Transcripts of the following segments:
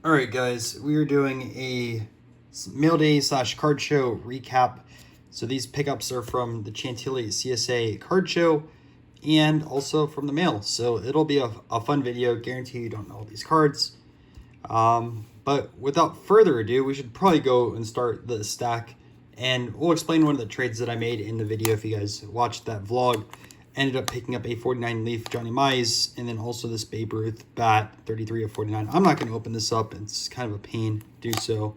All right, guys, we are doing a mail day / card show recap. So these pickups are from the Chantilly CSA card show and also from the mail. So it'll be a fun video. Guarantee you don't know all these cards. But without further ado, we should probably go and start the stack. And we'll explain one of the trades that I made in the video if you guys watched that vlog. Ended up picking up a 49 Leaf Johnny Mize and then also this Babe Ruth bat 33 of 49. I'm not going to open this up. It's kind of a pain to do so.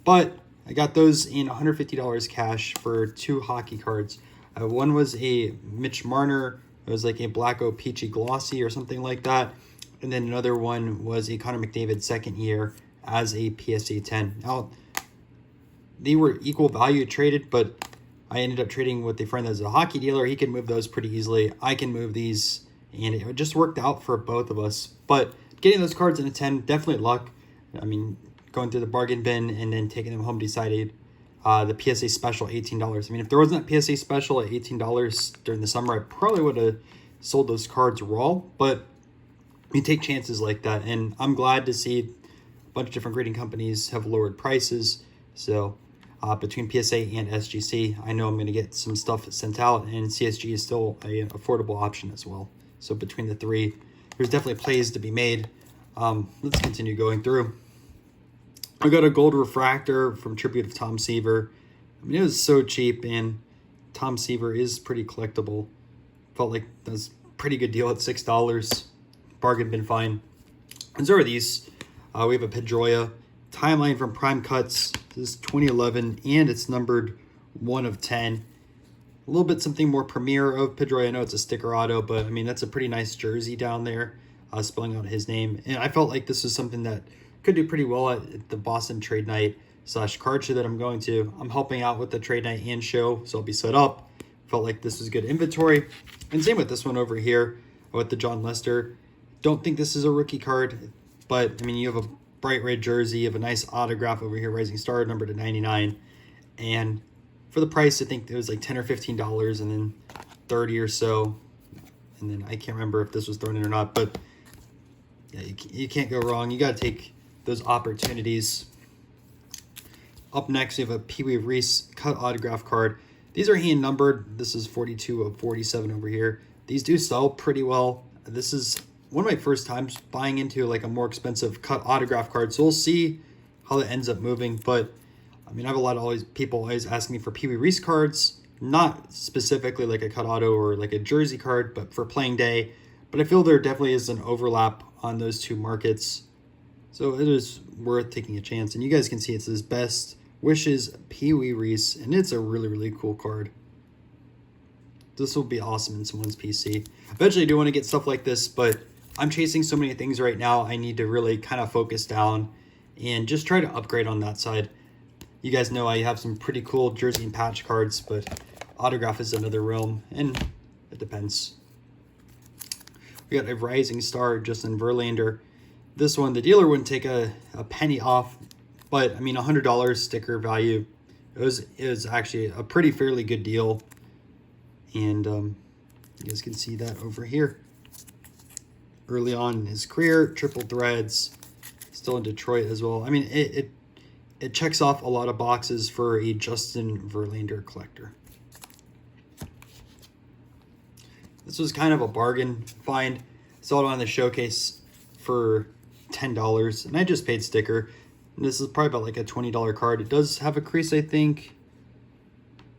But I got those in $150 cash for two hockey cards. One was a Mitch Marner. It was like a Blacko Peachy Glossy or something like that. And then another one was a Connor McDavid second year as a PSA 10. Now, they were equal value traded, but I ended up trading with a friend that's a hockey dealer. He can move those pretty easily. I can move these, and it just worked out for both of us. But getting those cards in a 10, definitely luck. I mean, going through the bargain bin and then taking them home decided. The PSA special, $18. I mean, if there wasn't a PSA special at $18 during the summer, I probably would have sold those cards raw. But you take chances like that, and I'm glad to see a bunch of different grading companies have lowered prices. So between PSA and SGC, I know I'm going to get some stuff sent out, and CSG is still an affordable option as well. So between the three, there's definitely plays to be made. Let's continue going through. I got a gold refractor from Tribute of Tom Seaver. I mean, it was so cheap, and Tom Seaver is pretty collectible. Felt like that was a pretty good deal at $6. Bargain bin fine. And so are these. We have a Pedroia timeline from Prime Cuts. This is 2011, and it's numbered 1 of 10. A little bit something more premier of Pedroia. I know it's a sticker auto, but I mean, that's a pretty nice jersey down there, spelling out his name. And I felt like this was something that could do pretty well at the Boston trade night / card show that I'm going to. I'm helping out with the trade night and show, so I'll be set up. Felt like this was good inventory. And same with this one over here with the John Lester. Don't think this is a rookie card, but I mean, you have a bright red jersey, you have a nice autograph over here, Rising Star, numbered to 99. And for the price, I think it was like $10 or $15 and then 30 or so. And then I can't remember if this was thrown in or not, but yeah, you can't go wrong. You got to take those opportunities. Up next, we have a Pee Wee Reese cut autograph card. These are hand numbered. This is 42 of 47 over here. These do sell pretty well. This is one of my first times buying into like a more expensive cut autograph card. So we'll see how that ends up moving. But I mean, I have a lot of people always asking me for Pee Wee Reese cards, not specifically like a cut auto or like a jersey card, but for playing day. But I feel there definitely is an overlap on those two markets. So it is worth taking a chance. And you guys can see it says Best Wishes Pee Wee Reese. And it's a really, really cool card. This will be awesome in someone's PC. Eventually I do want to get stuff like this, but I'm chasing so many things right now. I need to really kind of focus down and just try to upgrade on that side. You guys know I have some pretty cool jersey and patch cards, but autograph is another realm, and it depends. We got a Rising Star, Justin Verlander. This one, the dealer wouldn't take a penny off, but I mean, $100 sticker value. It was actually a pretty fairly good deal. And you guys can see that over here. Early on in his career, triple threads, still in Detroit as well. I mean, it checks off a lot of boxes for a Justin Verlander collector. This was kind of a bargain find. Saw it on the showcase for $10, and I just paid sticker. And this is probably about like a $20 card. It does have a crease, I think.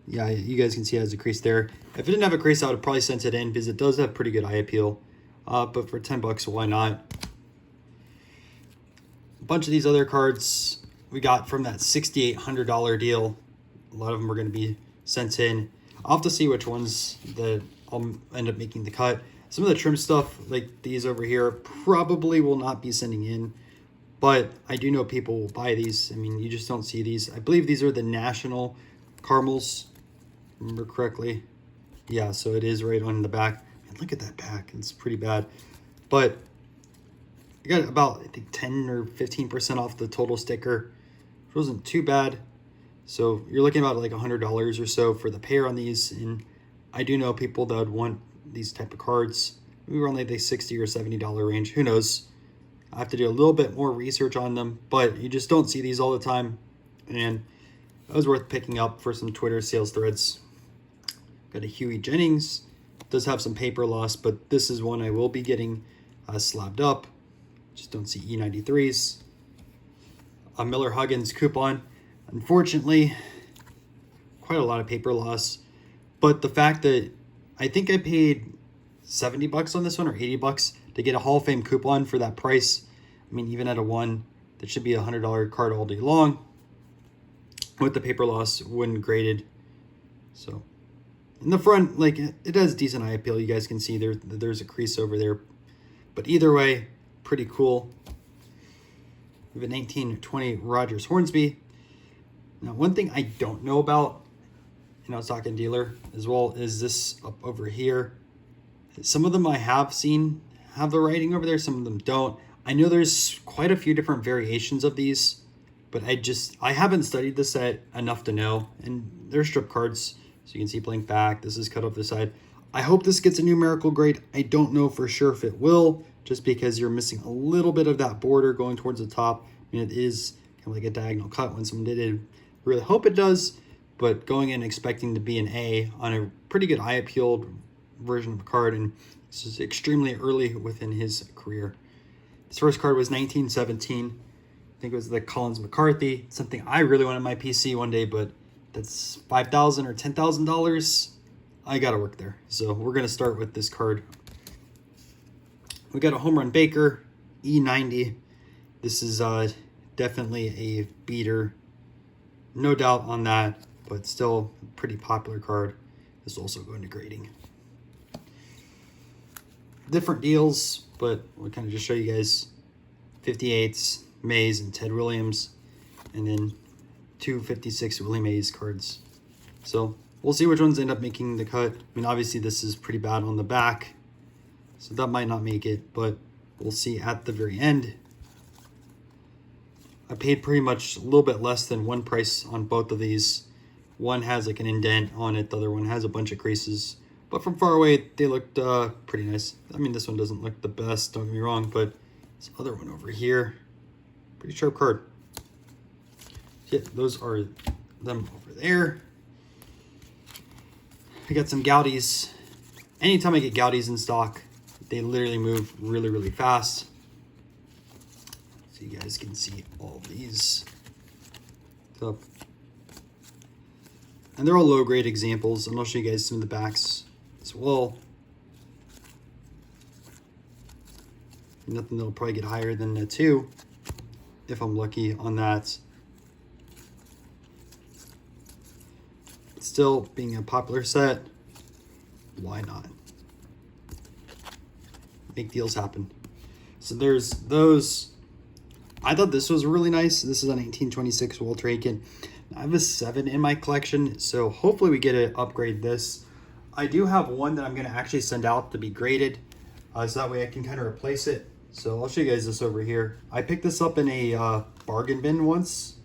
Yeah, you guys can see it has a crease there. If it didn't have a crease, I would have probably sent it in because it does have pretty good eye appeal. But for $10, why not? A bunch of these other cards we got from that $6,800 deal. A lot of them are going to be sent in. I'll have to see which ones that I'll end up making the cut. Some of the trim stuff, like these over here, probably will not be sending in. But I do know people will buy these. I mean, you just don't see these. I believe these are the National Caramels, remember correctly. Yeah, so it is right on the back. Man, look at that back. It's pretty bad. But I got about, I think, 10 or 15% off the total sticker. It wasn't too bad. So you're looking about like $100 or so for the pair on these. And I do know people that would want these type of cards. We were only the $60 or $70 range. Who knows? I have to do a little bit more research on them, but you just don't see these all the time. And that was worth picking up for some Twitter sales threads. Got a Huey Jennings. Does have some paper loss, but this is one I will be getting slabbed up. Just don't see E93s. A Miller Huggins coupon. Unfortunately, quite a lot of paper loss. But the fact that I think I paid $70 on this one or $80 to get a Hall of Fame coupon for that price. I mean, even at a 1, that should be a $100 card all day long. With the paper loss when graded. So in the front, like, it has decent eye appeal. You guys can see there's a crease over there. But either way, pretty cool. We have a 1920 Rogers Hornsby. Now, one thing I don't know about, stock and dealer as well, is this up over here. Some of them I have seen have the writing over there. Some of them don't. I know there's quite a few different variations of these, but I haven't studied the set enough to know. And they're strip cards, so you can see blank back. This is cut off the side. I hope this gets a numerical grade. I don't know for sure if it will, just because you're missing a little bit of that border going towards the top. I mean, it is kind of like a diagonal cut when someone did it. Really hope it does, but going in expecting to be an A on a pretty good eye appealed version of a card, and this is extremely early within his career. His first card was 1917. I think it was the Collins McCarthy, something I really wanted my PC one day, but that's $5,000 or $10,000. I gotta work there. So we're gonna start with this card. We got a Home Run Baker, E90. This is definitely a beater, no doubt on that, but still a pretty popular card. This is also going to grading. Different deals, but we'll kind of just show you guys 58s, Mays, and Ted Williams, and then 256 Willie Mays cards. So we'll see which ones end up making the cut. I mean, obviously this is pretty bad on the back, so that might not make it, but we'll see at the very end. I paid pretty much a little bit less than one price on both of these. One has like an indent on it, the other one has a bunch of creases. But from far away, they looked pretty nice. I mean, this one doesn't look the best, don't get me wrong, but this other one over here, pretty sharp card. Yeah, those are them over there. I got some Goudies. Anytime I get Goudies in stock, they literally move really, really fast. So you guys can see all these. So, and they're all low grade examples, and I'll show you guys some of the backs as well. Nothing that'll probably get higher than a 2 if I'm lucky on that. Still being a popular set, why not? Make deals happen. So there's those. I thought this was really nice. This is a 1926 Walter Aiken. I have a 7 in my collection, so hopefully we get to upgrade this. I do have one that I'm going to actually send out to be graded, so that way I can kind of replace it. So I'll show you guys this over here. I picked this up in a bargain bin once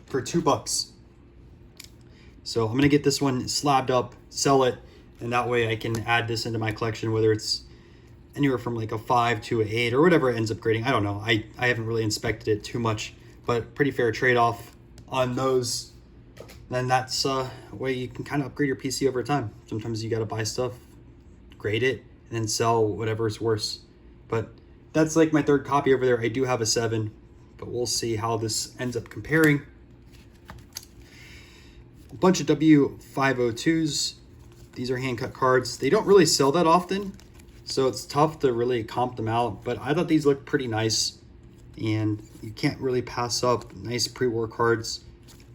for $2. So I'm going to get this one slabbed up, sell it, and that way I can add this into my collection, whether it's anywhere from like a 5 to an 8 or whatever it ends up grading. I don't know. I haven't really inspected it too much, but pretty fair trade-off on those. Then that's a way you can kind of upgrade your PC over time. Sometimes you got to buy stuff, grade it, and then sell whatever's worse. But that's like my third copy over there. I do have a 7, but we'll see how this ends up comparing. A bunch of W502s. These are hand-cut cards. They don't really sell that often, so it's tough to really comp them out, but I thought these looked pretty nice, and you can't really pass up nice pre-war cards,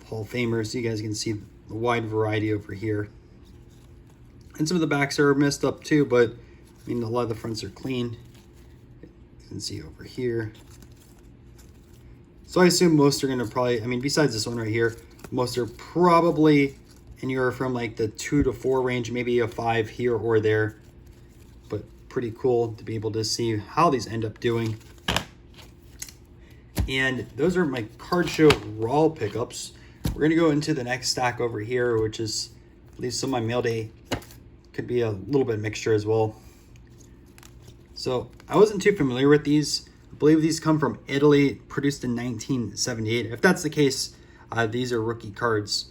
Hall of Famers. You guys can see the wide variety over here. And some of the backs are messed up too, but I mean, a lot of the fronts are clean. You can see over here. So I assume most are gonna probably, I mean, besides this one right here, most are probably anywhere from like the 2 to 4 range, maybe a 5 here or there. But pretty cool to be able to see how these end up doing. And those are my card show raw pickups. We're gonna go into the next stack over here, which is at least some of my mail day. Could be a little bit mixture as well. So I wasn't too familiar with these, believe these come from Italy, produced in 1978. If that's the case, these are rookie cards.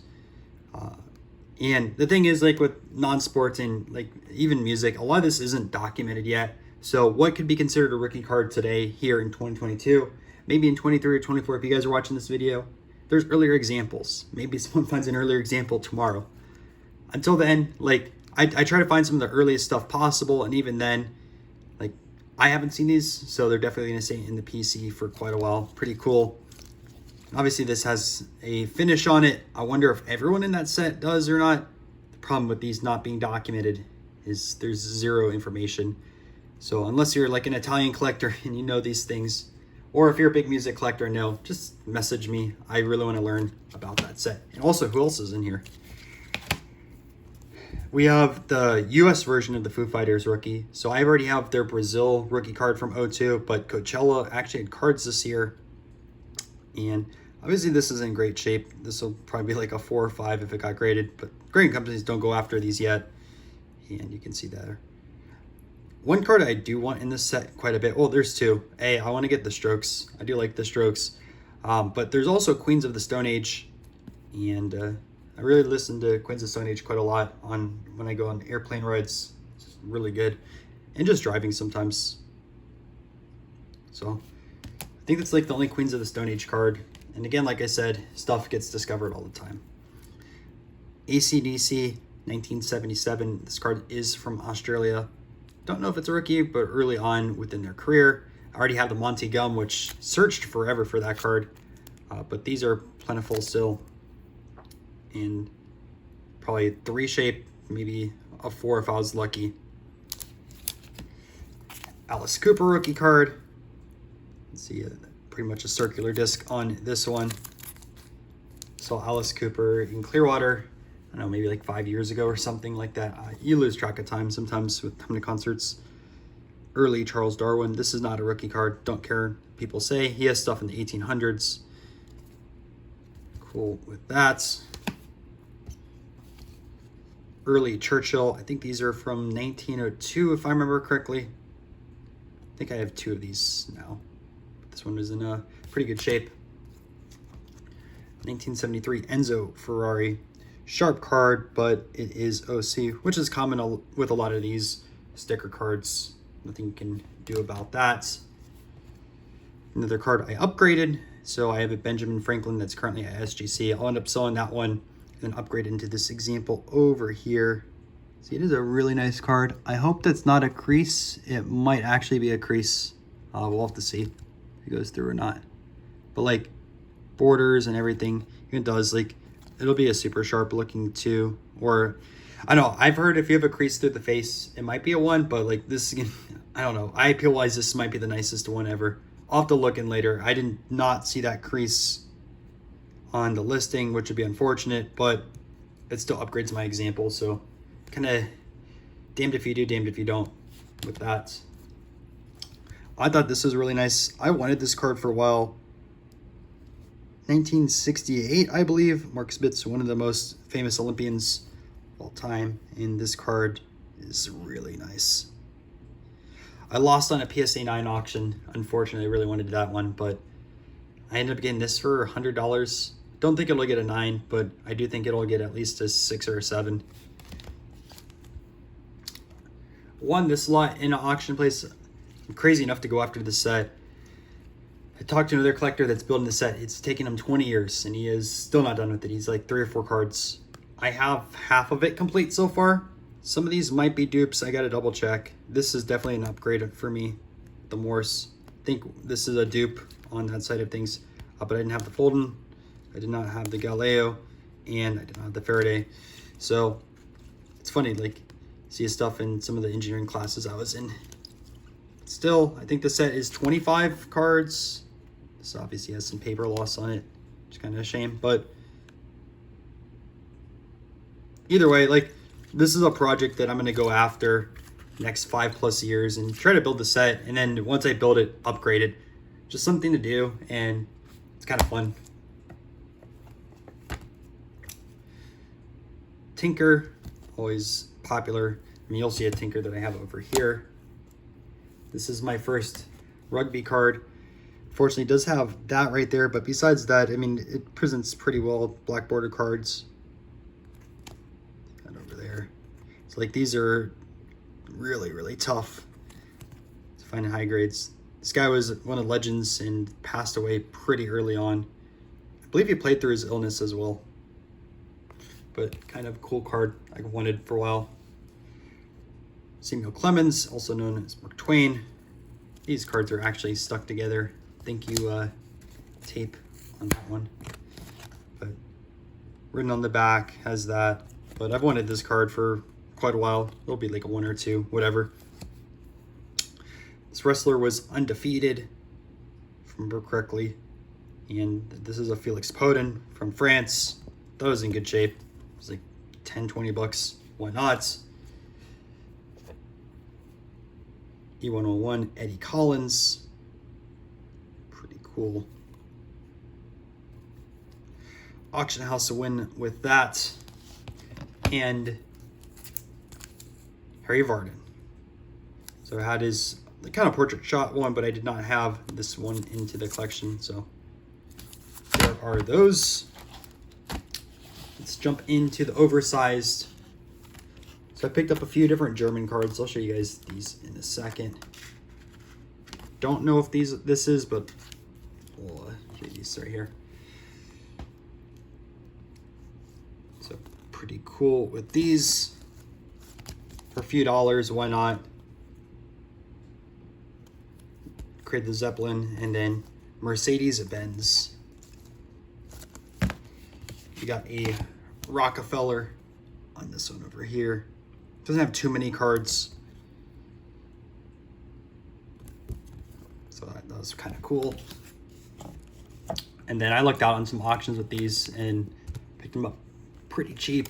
And the thing is, like with non-sports and like even music, a lot of this isn't documented yet. So what could be considered a rookie card today here in 2022, maybe in 23 or 24, if you guys are watching this video, there's earlier examples. Maybe someone finds an earlier example tomorrow. Until then, like I try to find some of the earliest stuff possible. And even then, like I haven't seen these, so they're definitely gonna stay in the PC for quite a while. Pretty cool. Obviously this has a finish on it. I wonder if everyone in that set does or not. The problem with these not being documented is there's zero information. So unless you're like an Italian collector and you know these things, or if you're a big music collector and know, just message me. I really want to learn about that set. And also, who else is in here? We have the US version of the Foo Fighters rookie. So I already have their Brazil rookie card from '02, but Coachella actually had cards this year. And obviously this is in great shape. This will probably be like a 4 or 5 if it got graded, but grading companies don't go after these yet. And you can see there. One card I do want in this set quite a bit. Well, there's two. I want to get the Strokes. I do like the Strokes. But there's also Queens of the Stone Age. And I really listen to Queens of the Stone Age quite a lot when I go on airplane rides. It's really good. And just driving sometimes. So I think that's like the only Queens of the Stone Age card. And again, like I said, stuff gets discovered all the time. AC/DC 1977. This card is from Australia. Don't know if it's a rookie, but early on within their career. I already have the Monty Gum, which searched forever for that card. But these are plentiful still. And probably 3 shape, maybe a 4 if I was lucky. Alice Cooper rookie card. Let's see, pretty much a circular disc on this one. Saw Alice Cooper in Clearwater, I don't know, maybe like 5 years ago or something like that. You lose track of time sometimes with how many concerts. Early Charles Darwin. This is not a rookie card. Don't care. People say he has stuff in the 1800s. Cool with that. Early Churchill. I think these are from 1902, if I remember correctly. I think I have 2 of these now. This one was in a pretty good shape. 1973 Enzo Ferrari. Sharp card, but it is OC, which is common with a lot of these sticker cards. Nothing you can do about that. Another card I upgraded. So I have a Benjamin Franklin that's currently at SGC. I'll end up selling that one and then upgrade into this example over here. See, it is a really nice card. I hope that's not a crease. It might actually be a crease. We'll have to see if it goes through or not. But like borders and everything, it does. Like it'll be a super sharp looking 2. Or I don't know, I've heard if you have a crease through the face, it might be a 1, but like this, I don't know. I feel-wise, this might be the nicest one ever. I'll have to look in later. I did not see that crease on the listing, which would be unfortunate, but it still upgrades my example. So kind of damned if you do, damned if you don't with that. I thought this was really nice. I wanted this card for a while. 1968, I believe. Mark Spitz, one of the most famous Olympians of all time. And this card is really nice. I lost on a PSA 9 auction. Unfortunately, I really wanted that one, but I ended up getting this for $100. Don't think it'll get a 9, but I do think it'll get at least a 6 or a 7. Won this lot in an auction place. I'm crazy enough to go after the set. I talked to another collector that's building the set. It's taken him 20 years, and he is still not done with it. He's like 3 or 4 cards. I have half of it complete so far. Some of these might be dupes. I got to double check. This is definitely an upgrade for me. The Morse. I think this is a dupe on that side of things. But I didn't have the Fulton. I did not have the Galileo. And I did not have the Faraday. So it's funny, like, see stuff in some of the engineering classes I was in. Still, I think the set is 25 cards. This obviously has some paper loss on it, which is kind of a shame. But either way, like, this is a project that I'm going to go after next 5+ years and try to build the set. And then once I build it, upgrade it. Just something to do, and it's kind of fun. Tinker, always popular. I mean, you'll see a Tinker that I have over here. This is my first rugby card. Fortunately, it does have that right there, but besides that, I mean, it presents pretty well. Black border cards. And over there. So like these are really, really tough to find high grades. This guy was one of the legends and passed away pretty early on. I believe he played through his illness as well. But kind of cool card I wanted for a while. Samuel Clemens, also known as Mark Twain. These cards are actually stuck together. Thank you, tape on that one. But written on the back has that. But I've wanted this card for quite a while. It'll be like a 1 or 2, whatever. This wrestler was undefeated, if I remember correctly. And this is a Felix Podin from France. That was in good shape. It was like 10, 20 bucks. Why not? E101, Eddie Collins. Pretty cool. Auction house to win with that. And Harry Vardon. So I had his kind of portrait shot one, but I did not have this one into the collection. So there are those. Let's jump into the oversized. So I picked up a few different German cards. I'll show you guys these in a second. Don't know if this is, but we'll show you these right here. So pretty cool with these. For a few dollars, why not? Create the Zeppelin and then Mercedes-Benz. You got a Rockefeller on this one over here. Doesn't have too many cards. So that was kind of cool. And then I looked out on some auctions with these and picked them up pretty cheap.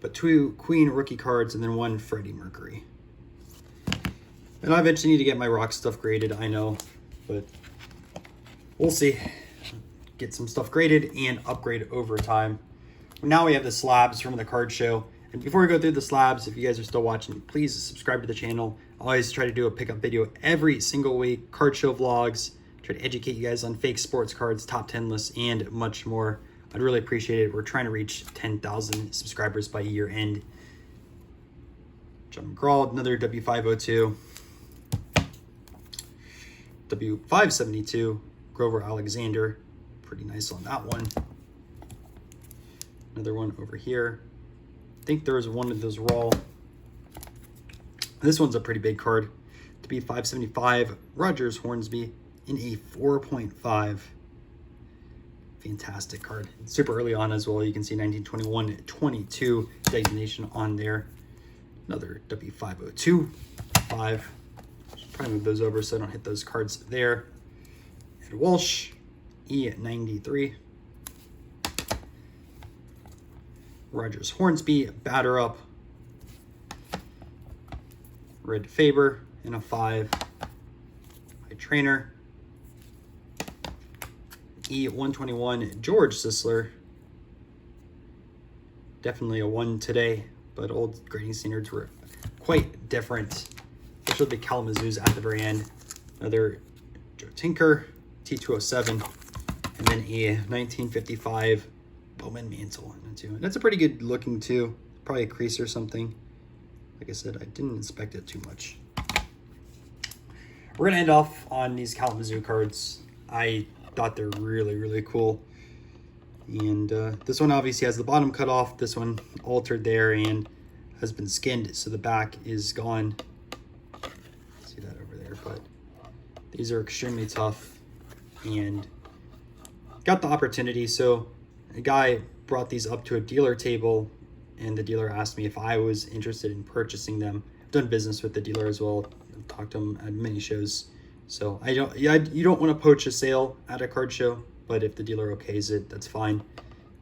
But 2 Queen rookie cards and then 1 Freddie Mercury. And I eventually need to get my rock stuff graded, I know. But we'll see. Get some stuff graded and upgrade over time. Now we have the slabs from the card show. And before we go through the slabs, if you guys are still watching, please subscribe to the channel. I always try to do a pickup video every single week, card show vlogs, try to educate you guys on fake sports cards, top 10 lists, and much more. I'd really appreciate it. We're trying to reach 10,000 subscribers by year end. John McGraw, another W502. W572, Grover Alexander. Pretty nice on that one. Another one over here. I think there was one of those raw. This one's a pretty big card. To be 575, Rogers Hornsby in a 4.5. Fantastic card. Super early on as well. You can see 1921-22 designation on there. Another W502, 5. Should probably move those over so I don't hit those cards there. Ed Walsh, E93. Rogers Hornsby, batter up. Red Faber in a 5. High Trainer. E121, George Sisler. Definitely a 1 today, but old grading standards were quite different. Especially the Kalamazoos at the very end. Another Joe Tinker, T207, and then a 1955 Bowman Mantle. And that's a pretty good looking too. Probably a crease or something. Like I said, I didn't inspect it too much. We're gonna end off on these Kalamazoo cards. I thought they're really, really cool. And this one obviously has the bottom cut off. This one altered there and has been skinned, so the back is gone. See that over there, but these are extremely tough and got the opportunity. So a guy brought these up to a dealer table and the dealer asked me if I was interested in purchasing them. I've done business with the dealer as well. I've talked to him at many shows. So you don't want to poach a sale at a card show, but if the dealer okays it, that's fine.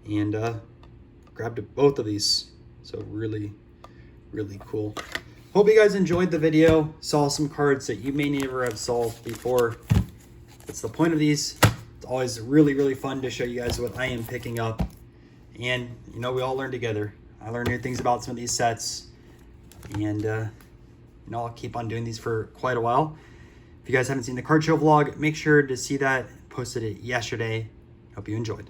And grabbed both of these. So really, really cool. Hope you guys enjoyed the video. Saw some cards that you may never have saw before. That's the point of these. It's always really, really fun to show you guys what I am picking up. And, you know, we all learn together. I learn new things about some of these sets. And, you know, I'll keep on doing these for quite a while. If you guys haven't seen the card show vlog, make sure to see that. Posted it yesterday. Hope you enjoyed.